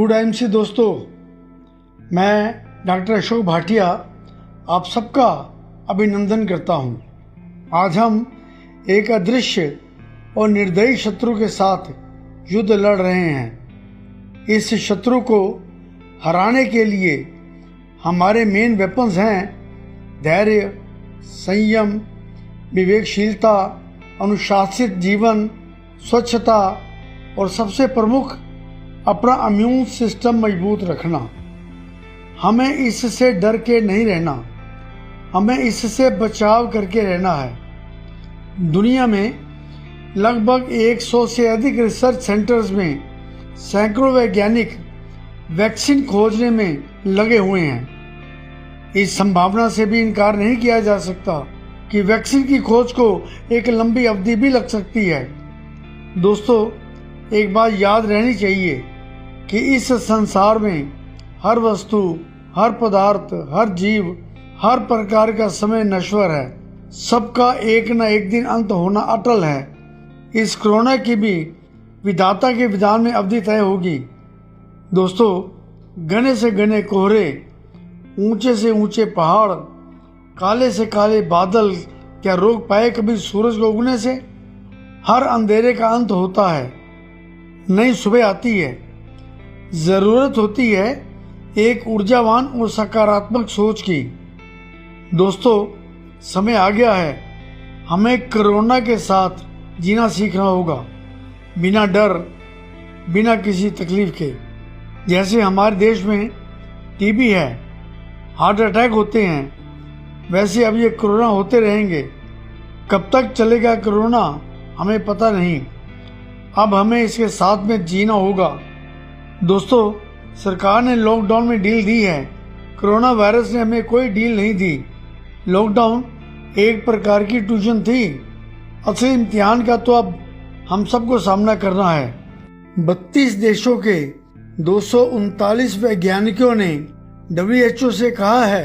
Good IMC दोस्तों, मैं doctor Ashok Bhatia आप सबका अभिनंदन करता हूं। आज हम एक अदृश्य और निर्दयी शत्रु के साथ युद्ध लड़ रहे हैं। इस शत्रु को हराने के लिए हमारे मेन वेपन्स हैं धैर्य, संयम, विवेकशीलता, अनुशासित जीवन, स्वच्छता और सबसे प्रमुख अपना इम्यून सिस्टम मजबूत रखना। हमें इससे डर के नहीं रहना, हमें इससे बचाव करके रहना है। दुनिया में लगभग 100 से अधिक रिसर्च सेंटर्स में सैकड़ों वैज्ञानिक वैक्सीन खोजने में लगे हुए हैं। इस संभावना से भी इनकार नहीं किया जा सकता कि वैक्सीन की खोज को एक लंबी अवधि भी लग सकती है। दोस्तों, एक बात याद रहनी चाहिए कि इस संसार में हर वस्तु, हर पदार्थ, हर जीव, हर प्रकार का समय नश्वर है। सबका एक न एक दिन अंत होना अटल है। इस कोरोना की भी विधाता के विधान में अवधि तय होगी। दोस्तों, घने से घने कोहरे, ऊंचे से ऊंचे पहाड़, काले से काले बादल क्या रोक पाए कभी सूरज को उगने से? हर अंधेरे का अंत होता है, नई सुबह आती है। जरूरत होती है एक ऊर्जावान और सकारात्मक सोच की। दोस्तों, समय आ गया है, हमें कोरोना के साथ जीना सीखना होगा, बिना डर, बिना किसी तकलीफ के। जैसे हमारे देश में टीबी है, हार्ट अटैक होते हैं, वैसे अब ये कोरोना होते रहेंगे। कब तक चलेगा कोरोना हमें पता नहीं। अब हमें इसके साथ में जीना होगा। दोस्तों, सरकार ने लॉकडाउन में डील दी है, कोरोना वायरस ने हमें कोई डील नहीं दी। लॉकडाउन एक प्रकार की ट्यूशन थी। असली इम्तिहान का तो अब हम सबको सामना करना है। 32 देशों के 239 वैज्ञानिकों ने WHO से कहा है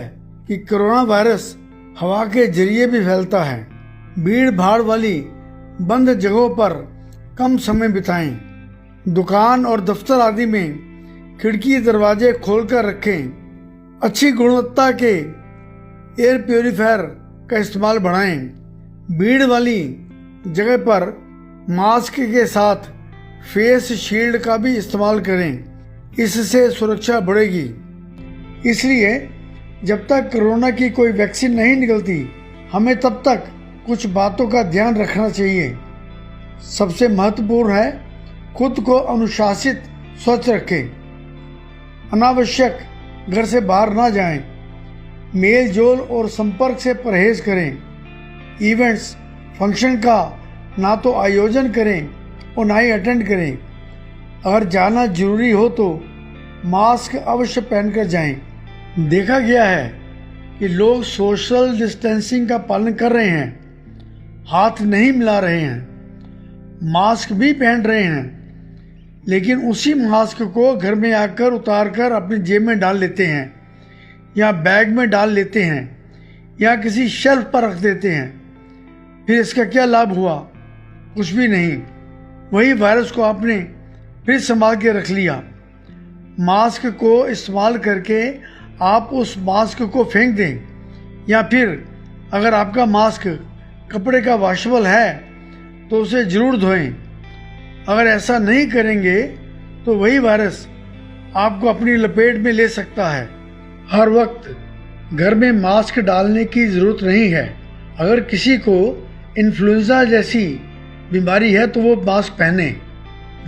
कि कोरोना वायरस हवा के जरिए भी फैलता है। भीड़ भाड़ वाली बंद जगहों पर कम समय बिताएं। दुकान और दफ्तर आदि में खिड़की दरवाजे खोलकर रखें। अच्छी गुणवत्ता के एयर प्योरीफायर का इस्तेमाल बढ़ाएं। भीड़ वाली जगह पर मास्क के साथ फेस शील्ड का भी इस्तेमाल करें, इससे सुरक्षा बढ़ेगी। इसलिए जब तक कोरोना की कोई वैक्सीन नहीं निकलती, हमें तब तक कुछ बातों का ध्यान रखना चाहिए। सबसे महत्वपूर्ण है खुद को अनुशासित स्वच्छ रखें। अनावश्यक घर से बाहर ना जाएं। मेल जोल और संपर्क से परहेज करें। इवेंट्स, फंक्शन का ना तो आयोजन करें और ना ही अटेंड करें। अगर जाना जरूरी हो तो मास्क अवश्य पहनकर जाएं। देखा गया है कि लोग सोशल डिस्टेंसिंग का पालन कर रहे हैं, हाथ नहीं मिला रहे हैं, मास्क भी पहन रहे हैं, लेकिन उसी मास्क को घर में आकर उतारकर अपनी जेब में डाल लेते हैं या बैग में डाल लेते हैं या किसी शेल्फ पर रख देते हैं। फिर इसका क्या लाभ हुआ? कुछ भी नहीं। वही वायरस को आपने फिर संभाल के रख लिया। मास्क को इस्तेमाल करके आप उस मास्क को फेंक दें, या फिर अगर आपका मास्क कपड़े का वॉशेबल है तो उसे जरूर धोएं। अगर ऐसा नहीं करेंगे तो वही वायरस आपको अपनी लपेट में ले सकता है। हर वक्त घर में मास्क डालने की जरूरत नहीं है। अगर किसी को इन्फ्लुएंजा जैसी बीमारी है तो वो मास्क पहने।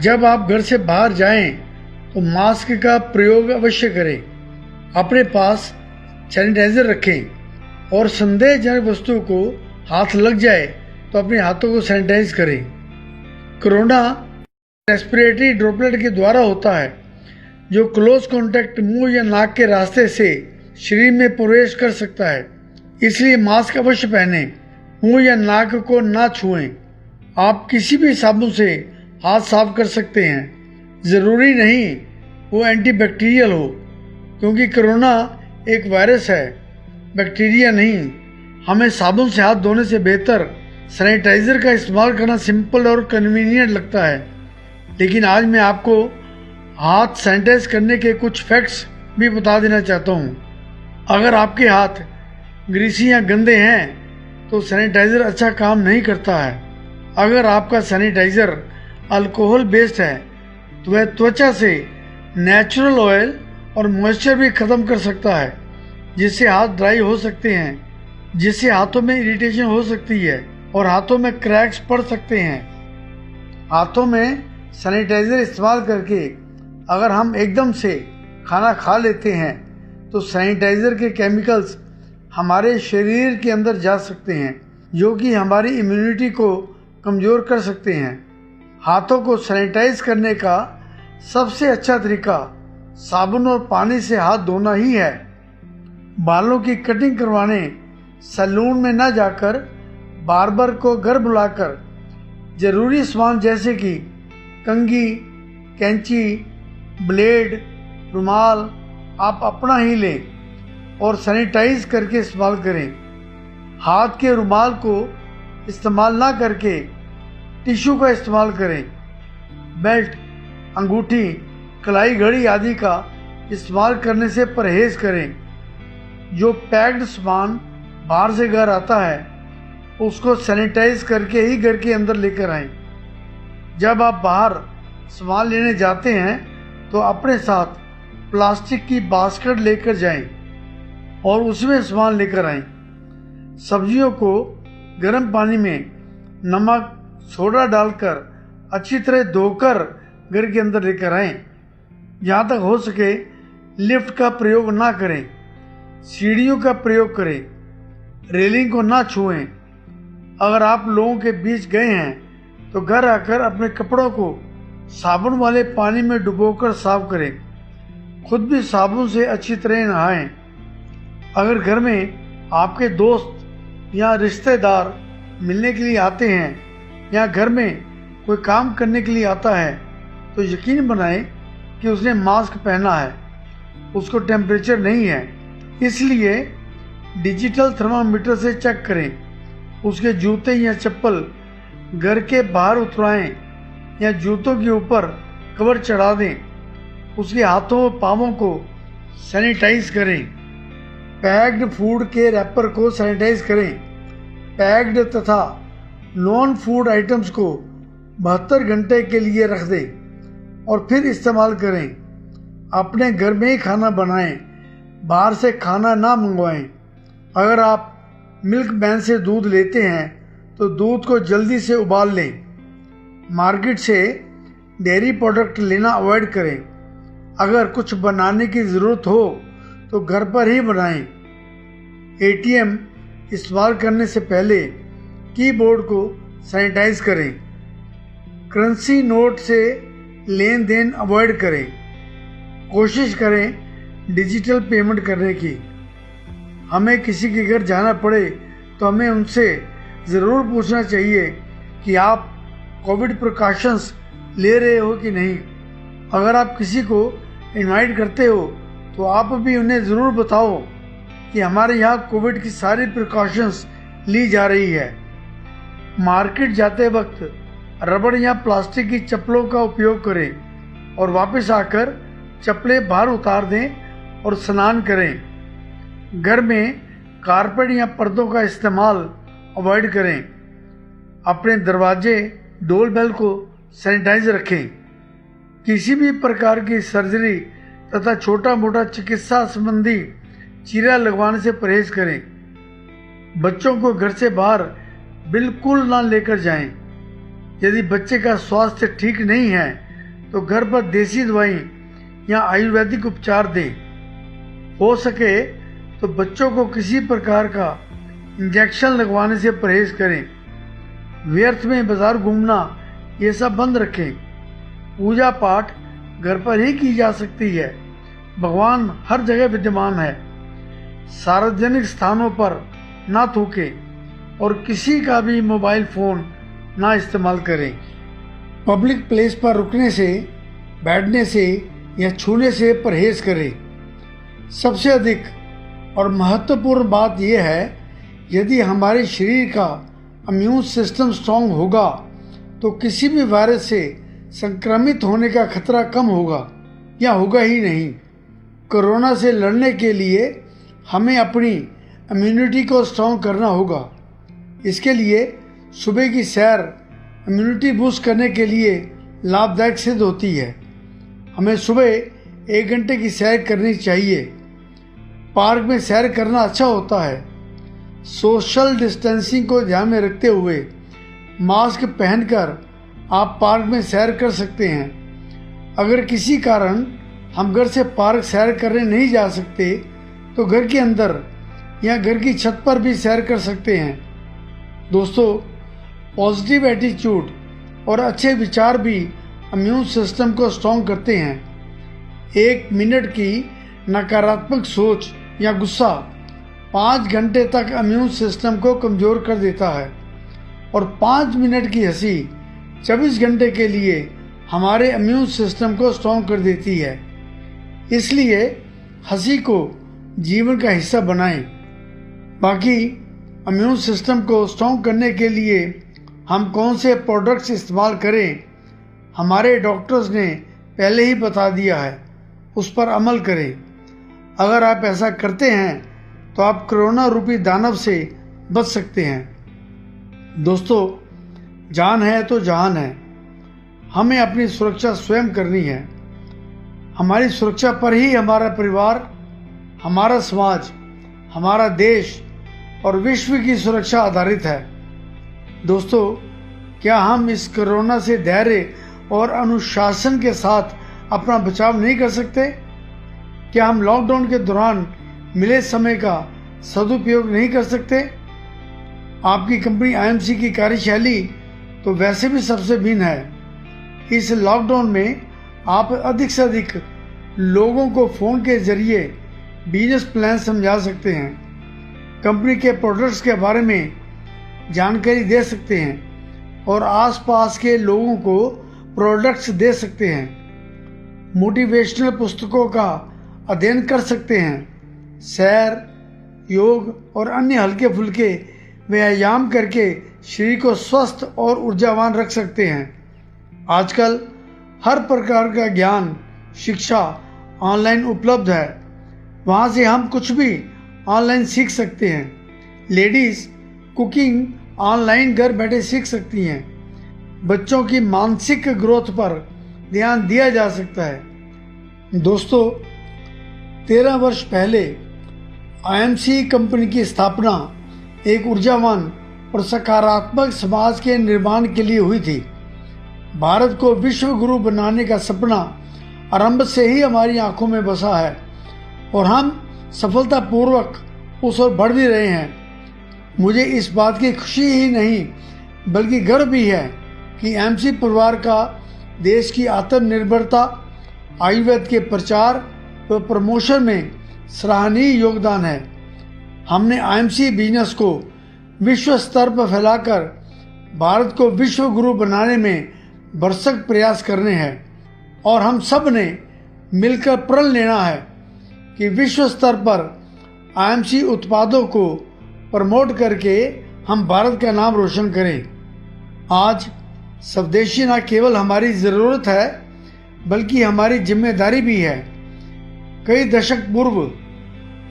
जब आप घर से बाहर जाएं तो मास्क का प्रयोग अवश्य करें। अपने पास सैनिटाइजर रखें और संदेहजनक वस्तु को हाथ लग जाए तो अपने हाथों को सैनिटाइज करें। कोरोना रेस्पिरेटरी ड्रॉपलेट के द्वारा होता है, जो क्लोज कांटेक्ट मुंह या नाक के रास्ते से शरीर में प्रवेश कर सकता है। इसलिए मास्क अवश्य पहनें। मुंह या नाक को ना छुएं। आप किसी भी साबुन से हाथ साफ कर सकते हैं। जरूरी नहीं वो एंटीबैक्टीरियल हो, क्योंकि कोरोना एक वायरस है, बैक्टीरिया नहीं। हमें साबुन से हाथ धोने से बेहतर सैनिटाइजर का इस्तेमाल करना सिंपल और कन्वीनियंट लगता है। लेकिन आज मैं आपको हाथ सैनिटाइज करने के कुछ फैक्ट्स भी बता देना चाहता हूँ। अगर आपके हाथ ग्रीसी या गंदे हैं तो सैनिटाइज़र अच्छा काम नहीं करता है। अगर आपका सैनिटाइज़र अल्कोहल बेस्ड है तो वह त्वचा से नेचुरल ऑयल और मॉइस्चर भी ख़त्म कर सकता है, जिससे हाथ ड्राई हो सकते हैं, जिससे हाथों में इरिटेशन हो सकती है और हाथों में क्रैक्स पड़ सकते हैं। हाथों में सैनिटाइज़र इस्तेमाल करके अगर हम एकदम से खाना खा लेते हैं तो सैनिटाइज़र के केमिकल्स हमारे शरीर के अंदर जा सकते हैं, जो कि हमारी इम्यूनिटी को कमज़ोर कर सकते हैं। हाथों को सैनिटाइज करने का सबसे अच्छा तरीका साबुन और पानी से हाथ धोना ही है। बालों की कटिंग करवाने सैलून में न जाकर बार्बर को घर बुलाकर ज़रूरी सामान जैसे कि कंघी, कैंची, ब्लेड, रुमाल आप अपना ही लें और सैनिटाइज करके इस्तेमाल करें। हाथ के रुमाल को इस्तेमाल ना करके टिश्यू का इस्तेमाल करें। बेल्ट, अंगूठी, कलाई घड़ी आदि का इस्तेमाल करने से परहेज करें। जो पैक्ड सामान बाहर से घर आता है उसको सैनिटाइज करके ही घर के अंदर लेकर आएं। जब आप बाहर सामान लेने जाते हैं तो अपने साथ प्लास्टिक की बास्केट लेकर जाएं और उसमें सामान लेकर आएं। सब्जियों को गर्म पानी में नमक, सोडा डालकर अच्छी तरह धोकर घर के अंदर लेकर आएं। जहाँ तक हो सके लिफ्ट का प्रयोग ना करें, सीढ़ियों का प्रयोग करें, रेलिंग को ना छुएं। अगर आप लोगों के बीच गए हैं तो घर आकर अपने कपड़ों को साबुन वाले पानी में डुबोकर साफ करें। खुद भी साबुन से अच्छी तरह नहाएं। अगर घर में आपके दोस्त या रिश्तेदार मिलने के लिए आते हैं या घर में कोई काम करने के लिए आता है तो यकीन बनाएं कि उसने मास्क पहना है, उसको टेम्परेचर नहीं है। इसलिए डिजिटल थर्मामीटर से चेक करें। उसके जूते या चप्पल घर के बाहर उतराएं या जूतों के ऊपर कवर चढ़ा दें। उसके हाथों और पाँवों को सैनिटाइज करें। पैक्ड फूड के रैपर को सैनिटाइज करें। पैक्ड तथा नॉन फूड आइटम्स को 72 घंटे के लिए रख दें और फिर इस्तेमाल करें। अपने घर में ही खाना बनाएं, बाहर से खाना ना मंगवाएं। अगर आप मिल्क मैन से दूध लेते हैं तो दूध को जल्दी से उबाल लें। मार्केट से डेयरी प्रोडक्ट लेना अवॉइड करें। अगर कुछ बनाने की ज़रूरत हो तो घर पर ही बनाएं। एटीएम इस्तेमाल करने से पहले कीबोर्ड को सैनिटाइज करें। करेंसी नोट से लेन देन अवॉइड करें। कोशिश करें डिजिटल पेमेंट करने की। हमें किसी के घर जाना पड़े तो हमें उनसे ज़रूर पूछना चाहिए कि आप कोविड प्रिकॉशंस ले रहे हो कि नहीं। अगर आप किसी को इनवाइट करते हो तो आप भी उन्हें ज़रूर बताओ कि हमारे यहाँ कोविड की सारी प्रिकॉशंस ली जा रही है। मार्केट जाते वक्त रबड़ या प्लास्टिक की चप्पलों का उपयोग करें और वापस आकर चप्पलें बाहर उतार दें और स्नान करें। घर में कारपेट या पर्दों का इस्तेमाल अवॉइड करें। अपने दरवाजे, डोर बेल को सैनिटाइज रखें। किसी भी प्रकार की सर्जरी तथा छोटा मोटा चिकित्सा संबंधी चीरा लगवाने से परहेज करें। बच्चों को घर से बाहर बिल्कुल ना लेकर जाएं। यदि बच्चे का स्वास्थ्य ठीक नहीं है तो घर पर देसी दवाई या आयुर्वेदिक उपचार दें। हो सके तो बच्चों को किसी प्रकार का इंजेक्शन लगवाने से परहेज करें। व्यर्थ में बाजार घूमना ये सब बंद रखें। पूजा पाठ घर पर ही की जा सकती है। भगवान हर जगह विद्यमान है। सार्वजनिक स्थानों पर ना थूकें और किसी का भी मोबाइल फ़ोन ना इस्तेमाल करें। पब्लिक प्लेस पर रुकने से, बैठने से या छूने से परहेज करें। सबसे अधिक और महत्वपूर्ण बात यह है, यदि हमारे शरीर का इम्यून सिस्टम स्ट्रांग होगा तो किसी भी वायरस से संक्रमित होने का खतरा कम होगा। या होगा ही नहीं। कोरोना से लड़ने के लिए हमें अपनी इम्यूनिटी को स्ट्रॉन्ग करना होगा। इसके लिए सुबह की सैर इम्यूनिटी बूस्ट करने के लिए लाभदायक सिद्ध होती है। हमें सुबह 1 घंटे की सैर करनी चाहिए। पार्क में सैर करना अच्छा होता है। सोशल डिस्टेंसिंग को ध्यान में रखते हुए मास्क पहनकर आप पार्क में सैर कर सकते हैं। अगर किसी कारण हम घर से पार्क सैर करने नहीं जा सकते तो घर के अंदर या घर की छत पर भी सैर कर सकते हैं। दोस्तों, पॉजिटिव एटीट्यूड और अच्छे विचार भी इम्यून सिस्टम को स्ट्रॉन्ग करते हैं। 1 मिनट की नकारात्मक सोच या गुस्सा 5 घंटे तक इम्यून सिस्टम को कमज़ोर कर देता है और 5 मिनट की हंसी 24 घंटे के लिए हमारे इम्यून सिस्टम को स्ट्रॉन्ग कर देती है। इसलिए हंसी को जीवन का हिस्सा बनाएं। बाकी इम्यून सिस्टम को स्ट्रॉन्ग करने के लिए हम कौन से प्रोडक्ट्स इस्तेमाल करें, हमारे डॉक्टर्स ने पहले ही बता दिया है। उस पर अमल करें। अगर आप ऐसा करते हैं तो आप कोरोना रूपी दानव से बच सकते हैं। दोस्तों, जान है तो जहान है। हमें अपनी सुरक्षा स्वयं करनी है। हमारी सुरक्षा पर ही हमारा परिवार, हमारा समाज, हमारा देश और विश्व की सुरक्षा आधारित है। दोस्तों, क्या हम इस कोरोना से धैर्य और अनुशासन के साथ अपना बचाव नहीं कर सकते? क्या हम लॉकडाउन के दौरान मिले समय का सदुपयोग नहीं कर सकते? आपकी कंपनी आईएमसी की कार्यशैली तो वैसे भी सबसे भिन्न है। इस लॉकडाउन में आप अधिक से अधिक लोगों को फ़ोन के जरिए बिजनेस प्लान समझा सकते हैं, कंपनी के प्रोडक्ट्स के बारे में जानकारी दे सकते हैं और आसपास के लोगों को प्रोडक्ट्स दे सकते हैं। मोटिवेशनल पुस्तकों का अध्ययन कर सकते हैं। सैर, योग और अन्य हल्के फुल्के व्यायाम करके शरीर को स्वस्थ और ऊर्जावान रख सकते हैं। आजकल हर प्रकार का ज्ञान, शिक्षा ऑनलाइन उपलब्ध है। वहाँ से हम कुछ भी ऑनलाइन सीख सकते हैं। लेडीज़ कुकिंग ऑनलाइन घर बैठे सीख सकती हैं। बच्चों की मानसिक ग्रोथ पर ध्यान दिया जा सकता है। दोस्तों, 13 वर्ष पहले आईएमसी कंपनी की स्थापना एक ऊर्जावान और सकारात्मक समाज के निर्माण के लिए हुई थी। भारत को विश्व गुरु बनाने का सपना आरंभ से ही हमारी आंखों में बसा है और हम सफलतापूर्वक उस ओर बढ़ भी रहे हैं। मुझे इस बात की खुशी ही नहीं बल्कि गर्व भी है कि एमसी परिवार का देश की आत्मनिर्भरता, आयुर्वेद के प्रचार व प्रमोशन में सराहनीय योगदान है। हमने आईएमसी बिजनेस को विश्व स्तर पर फैलाकर भारत को विश्व गुरु बनाने में भरसक प्रयास करने हैं और हम सब ने मिलकर प्रण लेना है कि विश्व स्तर पर आईएमसी उत्पादों को प्रमोट करके हम भारत का नाम रोशन करें। आज स्वदेशी न केवल हमारी ज़रूरत है बल्कि हमारी जिम्मेदारी भी है। कई दशक पूर्व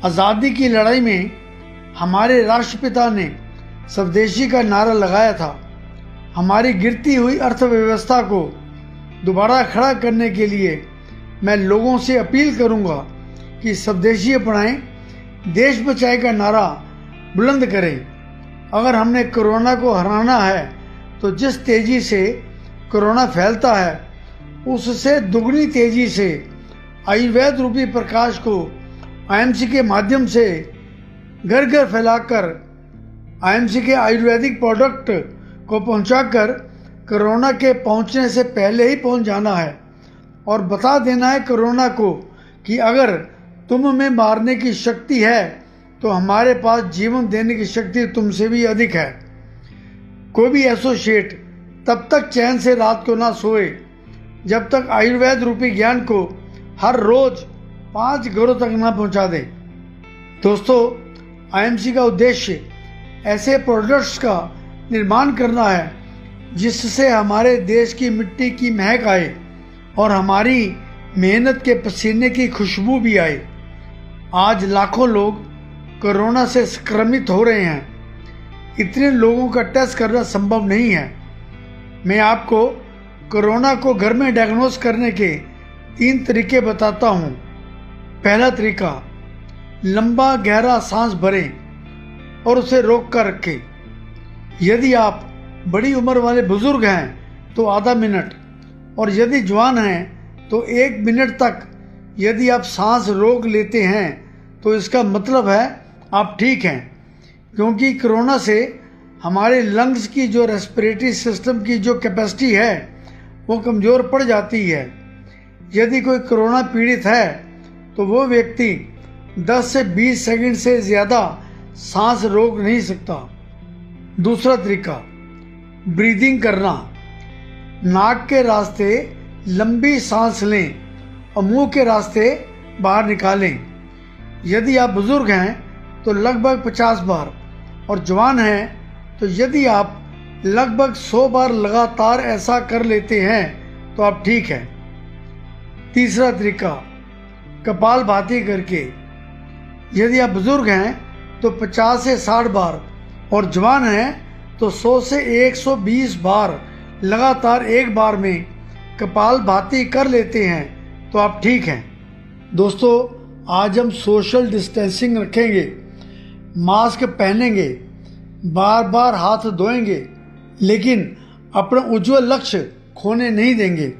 आज़ादी की लड़ाई में हमारे राष्ट्रपिता ने स्वदेशी का नारा लगाया था। हमारी गिरती हुई अर्थव्यवस्था को दोबारा खड़ा करने के लिए मैं लोगों से अपील करूंगा कि स्वदेशी अपनाएं, देश बचाए का नारा बुलंद करें। अगर हमने कोरोना को हराना है तो जिस तेजी से कोरोना फैलता है उससे दुगनी तेजी से आयुर्वेद रूपी प्रकाश को आईएमसी के माध्यम से घर घर फैलाकर आईएमसी के आयुर्वेदिक प्रोडक्ट को पहुंचाकर कोरोना के पहुंचने से पहले ही पहुंच जाना है और बता देना है कोरोना को कि अगर तुम में मारने की शक्ति है तो हमारे पास जीवन देने की शक्ति तुमसे भी अधिक है। कोई भी एसोसिएट तब तक चैन से रात को ना सोए जब तक आयुर्वेद रूपी ज्ञान को हर रोज 5 घरों तक ना पहुंचा दे। दोस्तों, आईएमसी का उद्देश्य ऐसे प्रोडक्ट्स का निर्माण करना है जिससे हमारे देश की मिट्टी की महक आए और हमारी मेहनत के पसीने की खुशबू भी आए। आज लाखों लोग कोरोना से संक्रमित हो रहे हैं। इतने लोगों का टेस्ट करना संभव नहीं है। मैं आपको कोरोना को घर में डायग्नोस करने के 3 तरीके बताता हूँ। पहला तरीका, लंबा गहरा सांस भरें और उसे रोक कर रखें। यदि आप बड़ी उम्र वाले बुजुर्ग हैं तो आधा मिनट, और यदि जवान हैं तो 1 मिनट तक यदि आप सांस रोक लेते हैं तो इसका मतलब है आप ठीक हैं, क्योंकि कोरोना से हमारे लंग्स की जो रेस्पिरेटरी सिस्टम की जो कैपेसिटी है वो कमज़ोर पड़ जाती है। यदि कोई कोरोना पीड़ित है तो वो व्यक्ति 10 से 20 सेकंड से ज़्यादा सांस रोक नहीं सकता। दूसरा तरीका, ब्रीदिंग करना। नाक के रास्ते लंबी सांस लें और मुंह के रास्ते बाहर निकालें। यदि आप बुजुर्ग हैं तो लगभग 50 बार, और जवान हैं तो यदि आप लगभग 100 बार लगातार ऐसा कर लेते हैं तो आप ठीक हैं। तीसरा तरीका, कपालभाति करके। यदि आप बुजुर्ग हैं तो 50 से 60 बार, और जवान हैं तो 100 से 120 बार लगातार एक बार में कपालभाति कर लेते हैं तो आप ठीक हैं। दोस्तों, आज हम सोशल डिस्टेंसिंग रखेंगे, मास्क पहनेंगे, बार बार हाथ धोएंगे, लेकिन अपना उज्जवल लक्ष्य खोने नहीं देंगे।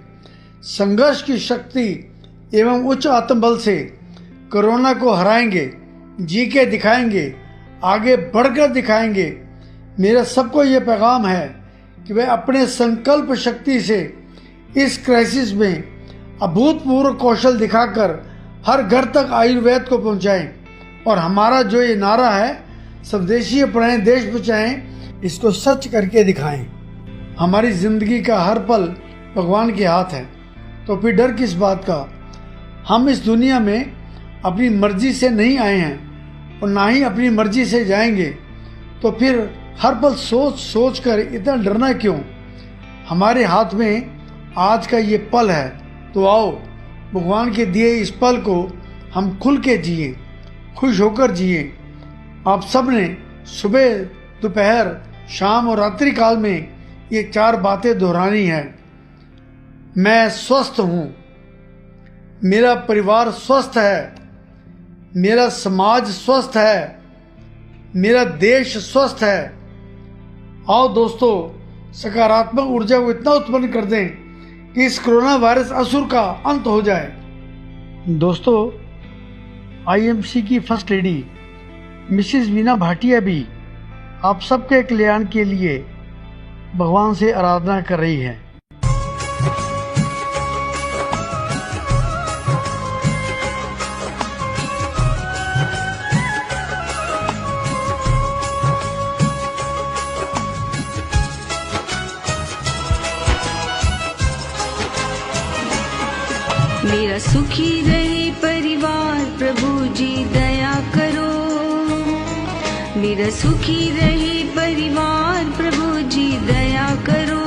संघर्ष की शक्ति एवं उच्च आत्मबल से कोरोना को हराएंगे, जी के दिखाएंगे, आगे बढ़कर दिखाएंगे। मेरा सबको ये पैगाम है कि वे अपने संकल्प शक्ति से इस क्राइसिस में अभूतपूर्व कौशल दिखाकर हर घर तक आयुर्वेद को पहुंचाएं। और हमारा जो ये नारा है, स्वदेशी अपनाएं देश बचाएं, इसको सच करके दिखाएं। हमारी जिंदगी का हर पल भगवान के हाथ है, तो फिर डर किस बात का। हम इस दुनिया में अपनी मर्जी से नहीं आए हैं और ना ही अपनी मर्जी से जाएंगे, तो फिर हर पल सोच सोच कर इतना डरना क्यों। हमारे हाथ में आज का ये पल है, तो आओ भगवान के दिए इस पल को हम खुल के जिए, खुश होकर जिए। आप सब ने सुबह, दोपहर, शाम और रात्रि काल में ये 4 बातें दोहरानी है। मैं स्वस्थ हूँ, मेरा परिवार स्वस्थ है, मेरा समाज स्वस्थ है, मेरा देश स्वस्थ है। आओ दोस्तों, सकारात्मक ऊर्जा को इतना उत्पन्न कर दें कि इस कोरोना वायरस असुर का अंत हो जाए। दोस्तों, आईएमसी की first lady Mrs Veena Bhatia भी आप सबके कल्याण के लिए भगवान से आराधना कर रही है। मेरा सुखी रहे परिवार, प्रभु जी दया करो। मेरा सुखी रहे परिवार, प्रभु जी दया करो।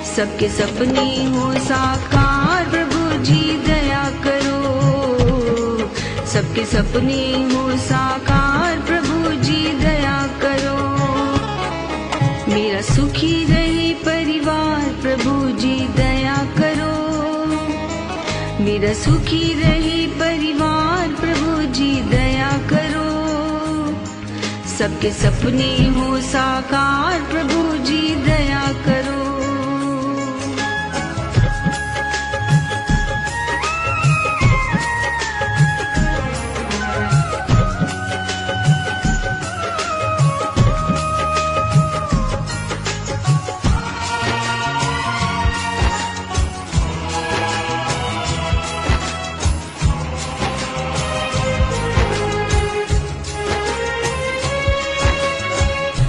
सबके सपने हो साकार, प्रभु जी दया करो। सबके सपने हो साकार, प्रभु जी दया करो। मेरा सुखी रहे परिवार, प्रभु जी दया करो। मेरा सुखी रहे परिवार, प्रभु जी दया करो। सबके सपने हो साकार, प्रभु जी दया करो।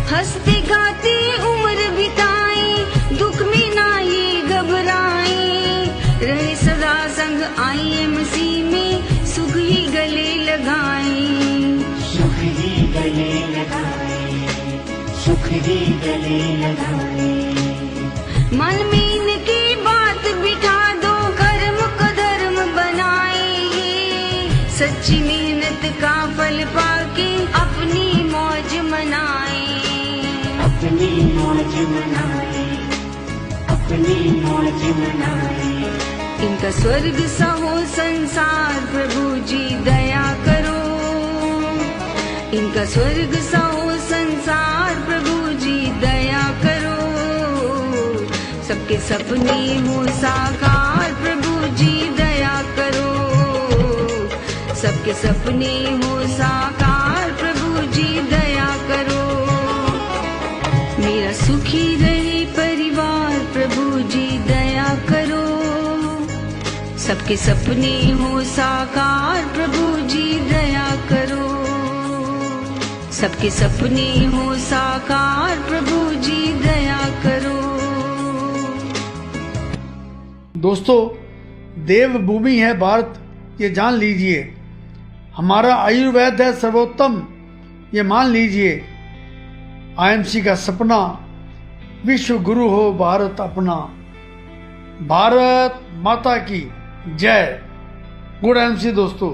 हंसते गाते उम्र बिताई, दुख में ना ये घबराई। रहे सदा संग आईएमसी में, सुख ही गले लगाई। सुख ही गले लगाए, सुख ही गले लगाए। मन में इनकी बात बिठा दो, कर्म पाके अपनी मौज मनाए, अपनी मौज मनाए, अपनी मौज मनाए। इनका स्वर्ग सा हो संसार प्रभु जी दया करो, इनका स्वर्ग सा हो संसार प्रभु जी दया करो। सबके सपने हो साकार प्रभु जी दया करो, सबके सपने हो साकार प्रभु जी दया करो। मेरा सुखी रहे परिवार प्रभु जी दया करो, सबके सपने हो साकार प्रभु जी दया करो, सबके सपने हो साकार प्रभु जी दया करो। दोस्तों, देव भूमि है भारत, ये जान लीजिए। हमारा आयुर्वेद है सर्वोत्तम, ये मान लीजिए। आईएमसी का सपना विश्व गुरु हो भारत अपना। भारत माता की जय। गुड आईएमसी दोस्तों।